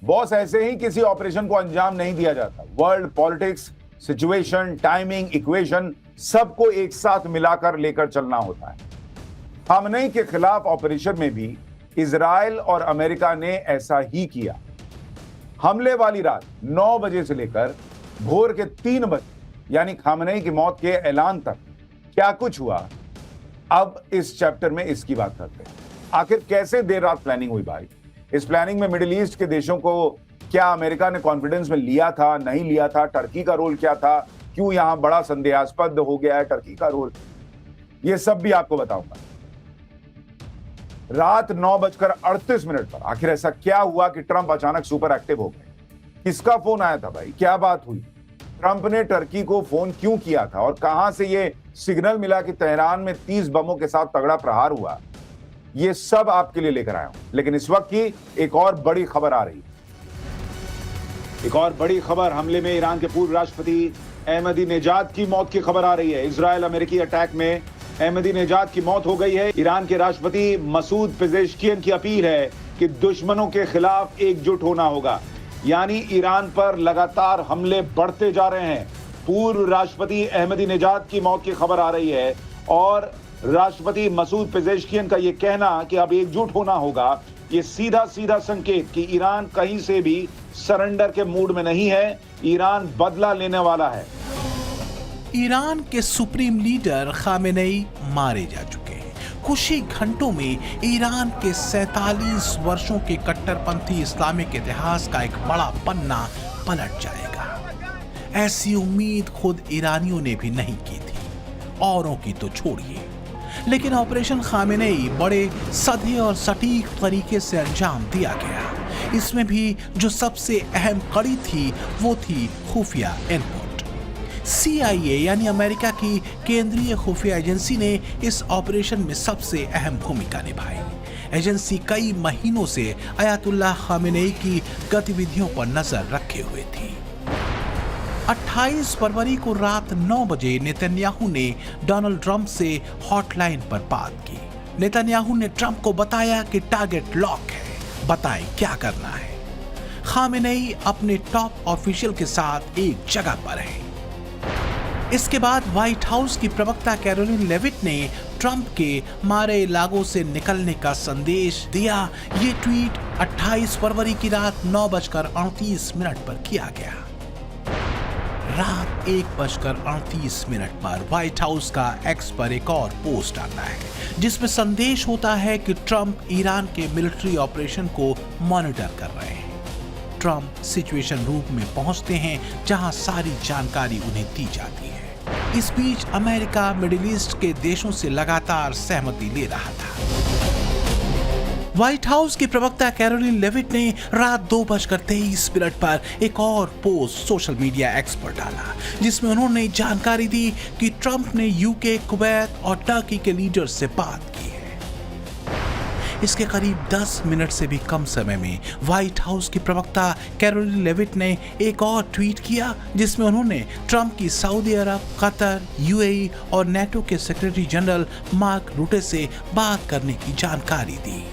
Boss, ऐसे ही किसी operation को अंजाम नहीं दिया जाता। World politics, situation, timing, equation सबको एक साथ मिलाकर लेकर चलना होता है। खामनेई के खिलाफ ऑपरेशन में भी इजराइल और अमेरिका ने ऐसा ही किया। हमले वाली रात 9 बजे से लेकर भोर के 3 बजे यानी खामनेई की मौत के ऐलान तक क्या कुछ हुआ, अब इस चैप्टर में इसकी बात करते हैं। आखिर कैसे देर रात प्लानिंग हुई भाई? इस प्लानिंग में मिडिल ईस्ट के देशों को क्या अमेरिका ने कॉन्फिडेंस में लिया था, नहीं लिया था? टर्की का रोल क्या था? क्यों यहां बड़ा संदेहास्पद हो गया है टर्की का रोल? यह सब भी आपको बताऊंगा। रात 9:38 पर आखिर ऐसा क्या हुआ कि ट्रंप अचानक सुपर एक्टिव हो गए? किसका फोन आया था भाई? क्या बात हुई? ट्रंप ने टर्की को फोन क्यों किया था और कहां से यह सिग्नल मिला कि तेहरान में 30 बमों के साथ तगड़ा प्रहार हुआ? ये सब आपके लिए लेकर आया हूं। लेकिन इस वक्त की एक और बड़ी खबर आ रही है। एक और बड़ी खबर, हमले में ईरान के पूर्व राष्ट्रपति अहमदीनेजाद की मौत की खबर आ रही है। इजरायल अमेरिकी अटैक में अहमदीनेजाद की मौत हो गई है। ईरान के राष्ट्रपति मसूद पेजेश्कियन की अपील है कि दुश्मनों के खिलाफ एकजुट होना होगा। यानी ईरान पर लगातार हमले बढ़ते जा रहे हैं। पूर्व राष्ट्रपति अहमदीनेजाद की मौत की खबर आ रही है और राष्ट्रपति मसूद पेजेश्कियन का यह कहना कि अब एकजुट होना होगा, ये सीधा सीधा संकेत कि ईरान कहीं से भी सरेंडर के मूड में नहीं है। ईरान बदला लेने वाला है। ईरान के सुप्रीम लीडर खामेनेई मारे जा चुके हैं। कुछ ही घंटों में ईरान के 47 वर्षों के कट्टरपंथी इस्लामिक इतिहास का एक बड़ा पन्ना पलट जाएगा। ऐसी उम्मीद खुद ईरानियों ने भी नहीं की थी, औरों की तो छोड़िए। लेकिन ऑपरेशन खामेनेई बड़े सधे और सटीक तरीके से अंजाम दिया गया। इसमें भी जो सबसे अहम कड़ी थी वो थी खुफिया इनपुट। CIA यानी अमेरिका की केंद्रीय खुफिया एजेंसी ने इस ऑपरेशन में सबसे अहम भूमिका निभाई। एजेंसी कई महीनों से अयातुल्लाह खामेनेई की गतिविधियों पर नजर रखे हुए थी। 28 फरवरी को रात 9 बजे नेतन्याहू ने डोनाल्ड ट्रंप से हॉटलाइन पर बात की। नेतन्याहू ने ट्रंप को बताया कि टारगेट लॉक है, बताएं क्या करना है। खामेनेई अपने टॉप ऑफिशियल के साथ एक जगह पर है। इसके बाद व्हाइट हाउस की प्रवक्ता कैरोलिन लेविट ने ट्रंप के मारे लागो से निकलने का संदेश दिया। ये ट्वीट 28 फरवरी की रात 9:38 पर किया गया। रात 1:38 पर व्हाइट हाउस का एक्स पर एक और पोस्ट आता है जिसमें संदेश होता है कि ट्रंप ईरान के मिलिट्री ऑपरेशन को मॉनिटर कर रहे हैं। ट्रंप सिचुएशन रूम में पहुंचते हैं जहां सारी जानकारी उन्हें दी जाती है। इस बीच अमेरिका मिडिल ईस्ट के देशों से लगातार सहमति ले रहा था। व्हाइट हाउस की प्रवक्ता कैरोलिन लेविट ने रात 2:23 पर एक और पोस्ट सोशल मीडिया एक्स पर डाला जिसमें उन्होंने जानकारी दी कि ट्रंप ने यूके, कुवैत और टर्की के लीडर से बात की है। इसके करीब 10 मिनट से भी कम समय में व्हाइट हाउस की प्रवक्ता कैरोलिन लेविट ने एक और ट्वीट किया जिसमें उन्होंने ट्रंप की सऊदी अरब, कतर, UAE और नेटो के सेक्रेटरी जनरल मार्क रूटे से बात करने की जानकारी दी।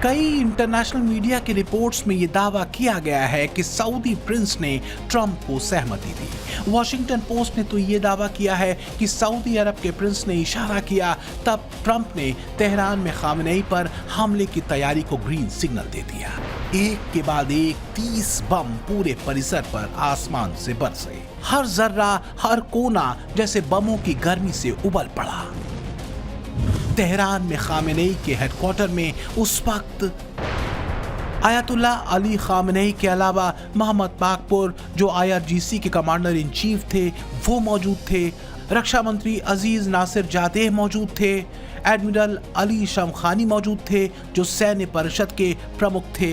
कई इंटरनेशनल मीडिया की रिपोर्ट्स में यह दावा किया गया है कि सऊदी प्रिंस ने ट्रंप को सहमति दी। वॉशिंगटन पोस्ट ने तो यह दावा किया है कि सऊदी अरब के प्रिंस ने इशारा किया, तब ट्रंप ने तेहरान में खामेनेई पर हमले की तैयारी को ग्रीन सिग्नल दे दिया। एक के बाद एक 30 बम पूरे परिसर पर आसमान से बरसे। हर जर्रा, हर कोना जैसे बमों की गर्मी से उबल पड़ा। तेहरान में खामेनेई के हेडक्वार्टर में उस वक्त अयातुल्लाह अली खामेनेई के अलावा मोहम्मद बाकपुर जो IRGC के कमांडर इन चीफ थे वो मौजूद थे। रक्षा मंत्री अजीज नासिर जादेह मौजूद थे। एडमिरल अली शमखानी मौजूद थे जो सैन्य परिषद के प्रमुख थे।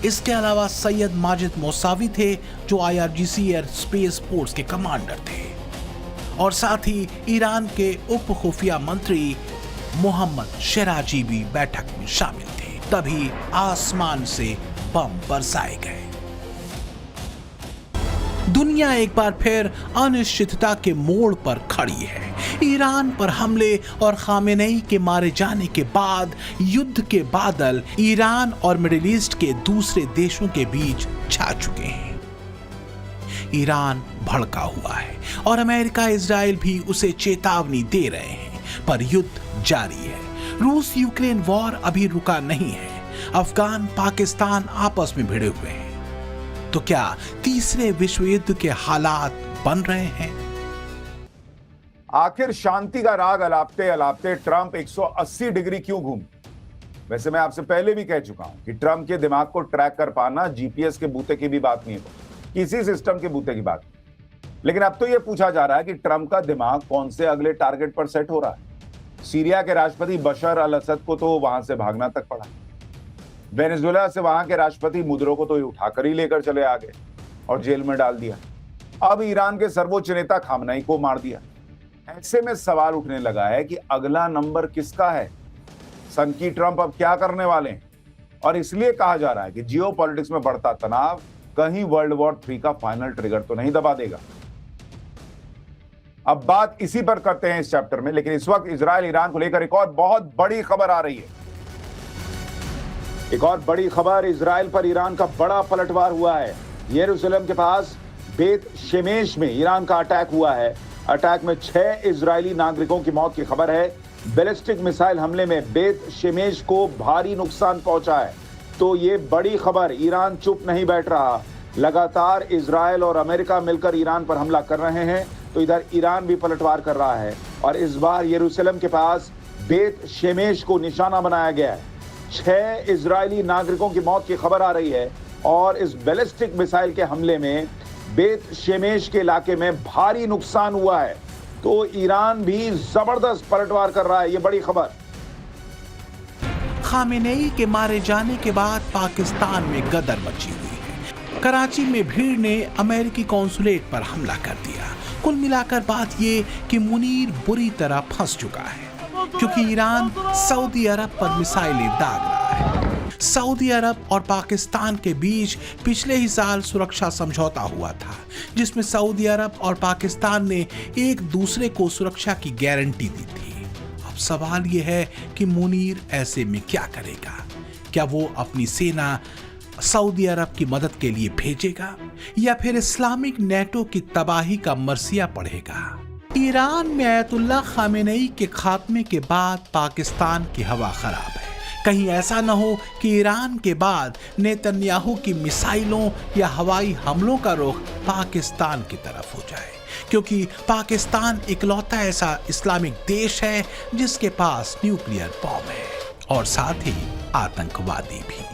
इसके अलावा सैयद माजिद मौसावी थे जो IRGC एयर स्पेस फोर्स के कमांडर थे और साथ ही ईरान के उप खुफिया मंत्री मोहम्मद शेराजी भी बैठक में शामिल थे। तभी आसमान से बम बरसाए गए। दुनिया एक बार फिर अनिश्चितता के मोड़ पर खड़ी है। ईरान पर हमले और खामेनेई के मारे जाने के बाद युद्ध के बादल ईरान और मिडिल ईस्ट के दूसरे देशों के बीच छा चुके हैं। ईरान भड़का हुआ है और अमेरिका इजराइल भी उसे चेतावनी दे रहे हैं, पर युद्ध जारी है। रूस यूक्रेन वॉर अभी रुका नहीं है। अफगान पाकिस्तान आपस में भिड़े हुए हैं। तो क्या तीसरे विश्व युद्ध के हालात बन रहे हैं? आखिर शांति का राग अलापते अलापते ट्रंप 180 डिग्री क्यों घूम? वैसे मैं आपसे पहले भी कह चुका हूं कि ट्रंप के दिमाग को ट्रैक कर पाना जीपीएस के बूते की भी बात नहीं है, किसी सिस्टम के बूते की बात। लेकिन अब तो यह पूछा जा रहा है कि ट्रंप का दिमाग कौन से अगले टारगेट पर सेट हो रहा है। सीरिया के राष्ट्रपति बशर अल असद को तो वहां से भागना तक पड़ा। वेनेजुएला से वहां के राष्ट्रपति मुदरो को तो उठाकर ही लेकर चले आ गए और जेल में डाल दिया। अब ईरान के सर्वोच्च नेता खामनेई को मार दिया। ऐसे में सवाल उठने लगा है कि अगला नंबर किसका है? सनकी ट्रंप अब क्या करने वाले हैं? और इसलिए कहा जा रहा है कि जियोपॉलिटिक्स में बढ़ता तनाव कहीं वर्ल्ड वॉर 3 का फाइनल ट्रिगर तो नहीं दबा देगा। अब बात इसी पर करते हैं इस चैप्टर में, लेकिन इस वक्त इजराइल ईरान को लेकर एक और बहुत बड़ी खबर आ रही है। एक और बड़ी खबर, इजराइल पर ईरान का बड़ा पलटवार हुआ है। यरूशलेम के पास बेत शेमेश में ईरान का अटैक हुआ है। अटैक में 6 इजरायली नागरिकों की मौत की खबर है। बैलिस्टिक मिसाइल हमले में बेत शेमेश को भारी नुकसान पहुंचा है। तो ये बड़ी खबर, ईरान चुप नहीं बैठ रहा। लगातार इजराइल और अमेरिका मिलकर ईरान पर हमला कर रहे हैं, तो इधर ईरान भी पलटवार कर रहा है और इस बार यरूशलेम के पास बेत शेमेश को निशाना बनाया गया है। 6 इजरायली नागरिकों की मौत की खबर आ रही है और इस बैलिस्टिक मिसाइल के हमले में बेत शेमेश के इलाके में भारी नुकसान हुआ है। तो ईरान भी जबरदस्त पलटवार कर रहा है। ये बड़ी खबर। खामेनेई के मारे जाने के बाद पाकिस्तान में गदर मची हुई है। कराची में भीड़ ने अमेरिकी कॉन्सुलेट पर हमला कर दिया। कुल मिलाकर बात ये कि मुनीर बुरी तरह फंस चुका है, क्योंकि ईरान सऊदी अरब पर मिसाइलें दाग रहा है। सऊदी अरब और पाकिस्तान के बीच पिछले ही साल सुरक्षा समझौता हुआ था, जिसमें सऊदी अरब और पाकिस्तान ने एक दूसरे को सुरक्षा की गारंटी दी थी। अब सवाल यह है कि मुनीर ऐसे में क्या करेगा? क्या वो अपनी सेना सऊदी अरब की मदद के लिए भेजेगा या फिर इस्लामिक नेटो की तबाही का मरसिया पढ़ेगा? ईरान में अयतुल्ला खामेनेई के खात्मे के बाद पाकिस्तान की हवा खराब है। कहीं ऐसा न हो कि ईरान के बाद नेतन्याहू की मिसाइलों या हवाई हमलों का रुख पाकिस्तान की तरफ हो जाए, क्योंकि पाकिस्तान इकलौता ऐसा इस्लामिक देश है जिसके पास न्यूक्लियर बॉम्ब है और साथ ही आतंकवादी भी।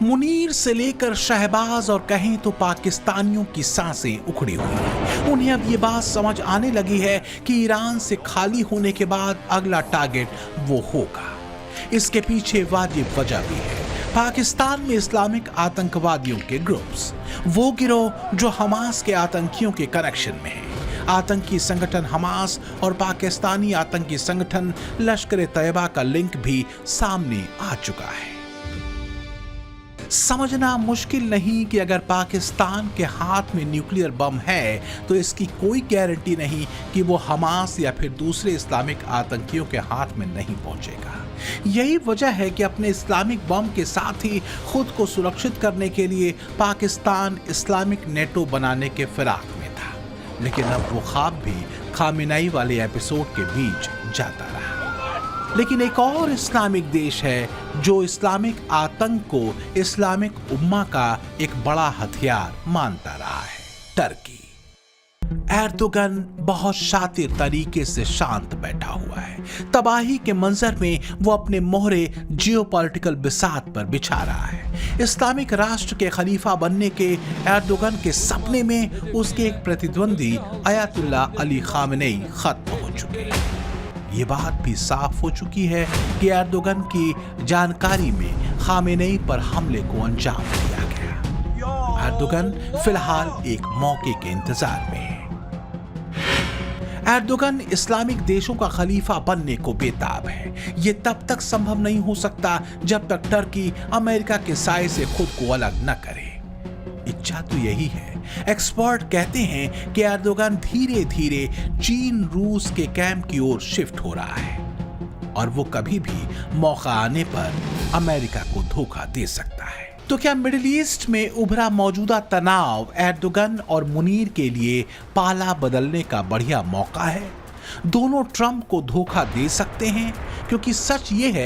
मुनीर से लेकर शहबाज और कहें तो पाकिस्तानियों की सांसें उखड़ी हुई हैं। उन्हें अब ये बात समझ आने लगी है कि ईरान से खाली होने के बाद अगला टारगेट वो होगा। इसके पीछे वाजिब वजह भी है। पाकिस्तान में इस्लामिक आतंकवादियों के ग्रुप्स, वो गिरोह जो हमास के आतंकियों के कनेक्शन में है। आतंकी संगठन हमास और पाकिस्तानी आतंकी संगठन लश्कर तैयबा का लिंक भी सामने आ चुका है। समझना मुश्किल नहीं कि अगर पाकिस्तान के हाथ में न्यूक्लियर बम है तो इसकी कोई गारंटी नहीं कि वो हमास या फिर दूसरे इस्लामिक आतंकियों के हाथ में नहीं पहुंचेगा। यही वजह है कि अपने इस्लामिक बम के साथ ही खुद को सुरक्षित करने के लिए पाकिस्तान इस्लामिक नेटो बनाने के फिराक में था, लेकिन अब वो ख्वाब भी खामेनेई वाले एपिसोड के बीच जाता रहा। लेकिन एक और इस्लामिक देश है जो इस्लामिक आतंक को इस्लामिक उम्मा का एक बड़ा हथियार मानता रहा है, टर्की। एर्दोगन बहुत शातिर तरीके से शांत बैठा हुआ है। तबाही के मंजर में वो अपने मोहरे जियोपॉलिटिकल बिसात पर बिछा रहा है। इस्लामिक राष्ट्र के खलीफा बनने के एर्दोगन के सपने में उसके एक प्रतिद्वंदी अयतुल्ला अली खामेनेई खत्म हो चुके हैं। ये बात भी साफ हो चुकी है कि एर्दोगन की जानकारी में खामेनेई पर हमले को अंजाम दिया गया। एर्दोगन फिलहाल एक मौके के इंतजार में है। एर्दोगन इस्लामिक देशों का खलीफा बनने को बेताब है। ये तब तक संभव नहीं हो सकता जब तक टर्की अमेरिका के साए से खुद को अलग न करे। इच्छा तो यही है एक्सपर्ट कहते हैं कि एर्दोगन धीरे धीरे चीन रूस के कैंप की ओर शिफ्ट हो रहा है और वो कभी भी मौका आने पर अमेरिका को धोखा दे सकता है। तो क्या मिडिल ईस्ट में उभरा मौजूदा तनाव एर्दोगन और मुनीर के लिए पाला बदलने का बढ़िया मौका है? दोनों ट्रंप को धोखा दे सकते हैं, क्योंकि सच ये है